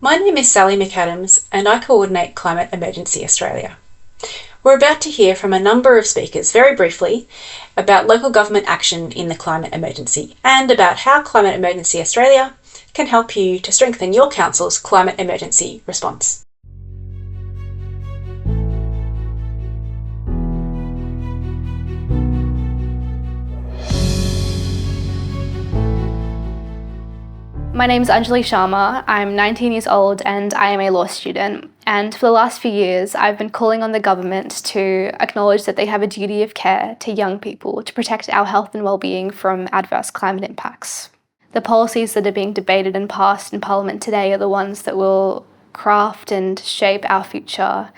My name is Sally McAdams and I coordinate Climate Emergency Australia. We're about to hear from a number of speakers very briefly about local government action in the climate emergency and about how Climate Emergency Australia can help you to strengthen your council's climate emergency response. My name is Anjali Sharma. I'm 19 years old and I am a law student. And for the last few years, I've been calling on the government to acknowledge that they have a duty of care to young people to protect our health and well-being from adverse climate impacts. The policies that are being debated and passed in Parliament today are the ones that will craft and shape our future.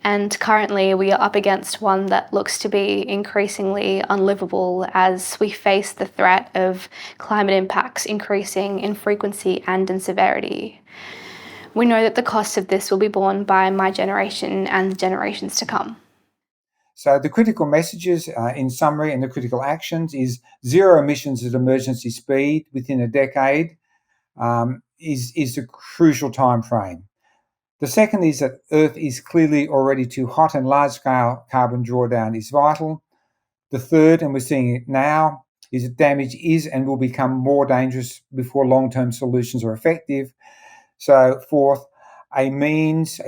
And currently we are up against one that looks to be increasingly unlivable as we face the threat of climate impacts increasing in frequency and in severity. We know that the cost of this will be borne by my generation and the generations to come. So the critical messages in summary and the critical actions is zero emissions at emergency speed within a decade is a crucial time frame. The second is that Earth is clearly already too hot and large-scale carbon drawdown is vital. The third, and we're seeing it now, is that damage is and will become more dangerous before long-term solutions are effective. So fourth, a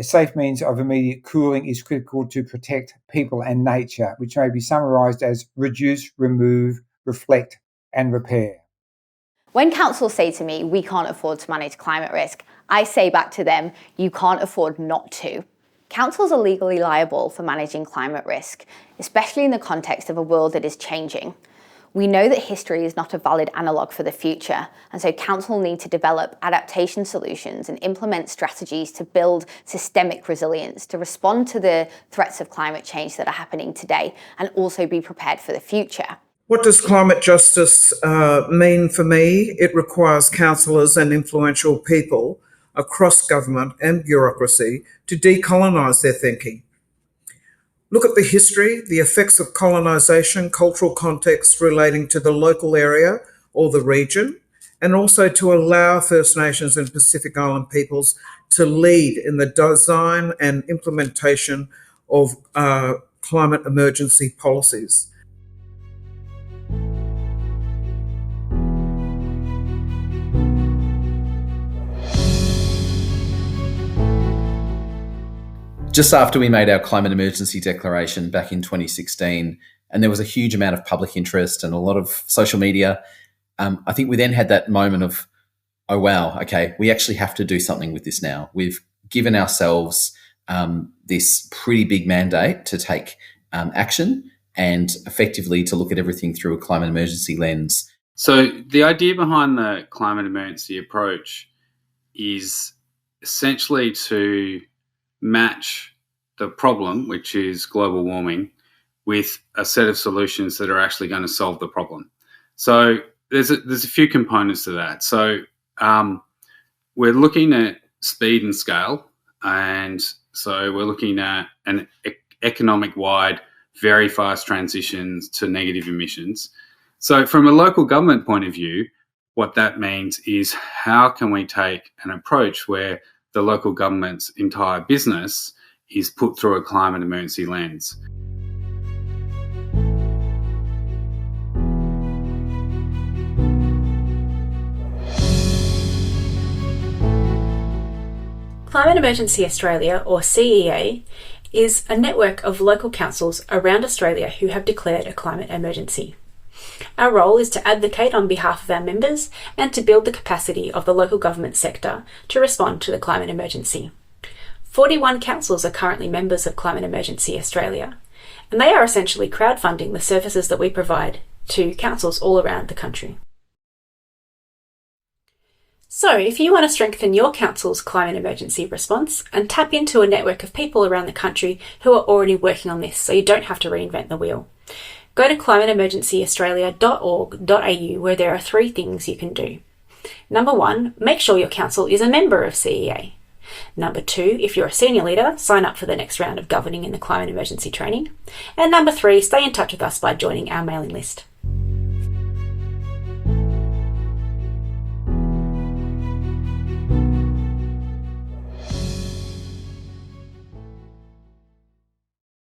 safe means of immediate cooling is critical to protect people and nature, which may be summarised as reduce, remove, reflect and repair. When councils say to me, we can't afford to manage climate risk, I say back to them, you can't afford not to. Councils are legally liable for managing climate risk, especially in the context of a world that is changing. We know that history is not a valid analogue for the future, and so councils need to develop adaptation solutions and implement strategies to build systemic resilience, to respond to the threats of climate change that are happening today, and also be prepared for the future. What does climate justice mean for me? It requires councillors and influential people across government and bureaucracy to decolonise their thinking. Look at the history, the effects of colonisation, cultural contexts relating to the local area or the region, and also to allow First Nations and Pacific Island peoples to lead in the design and implementation of climate emergency policies. Just after we made our climate emergency declaration back in 2016, and there was a huge amount of public interest and a lot of social media, I think we then had that moment of, oh, wow, okay, we actually have to do something with this now. We've given ourselves this pretty big mandate to take action and effectively to look at everything through a climate emergency lens. So the idea behind the climate emergency approach is essentially to match the problem, which is global warming, with a set of solutions that are actually going to solve the problem. So there's a few components to that. So we're looking at speed and scale, and so we're looking at an economic-wide, very fast transitions to negative emissions. So from a local government point of view, what that means is how can we take an approach where the local government's entire business is put through a climate emergency lens. Climate Emergency Australia, or CEA, is a network of local councils around Australia who have declared a climate emergency. Our role is to advocate on behalf of our members and to build the capacity of the local government sector to respond to the climate emergency. 41 councils are currently members of Climate Emergency Australia, and they are essentially crowdfunding the services that we provide to councils all around the country. So, if you want to strengthen your council's climate emergency response and tap into a network of people around the country who are already working on this so you don't have to reinvent the wheel, go to climateemergencyaustralia.org.au where there are 3 things you can do. Number 1, make sure your council is a member of CEA. Number 2, if you're a senior leader, sign up for the next round of governing in the climate emergency training. And number 3, stay in touch with us by joining our mailing list.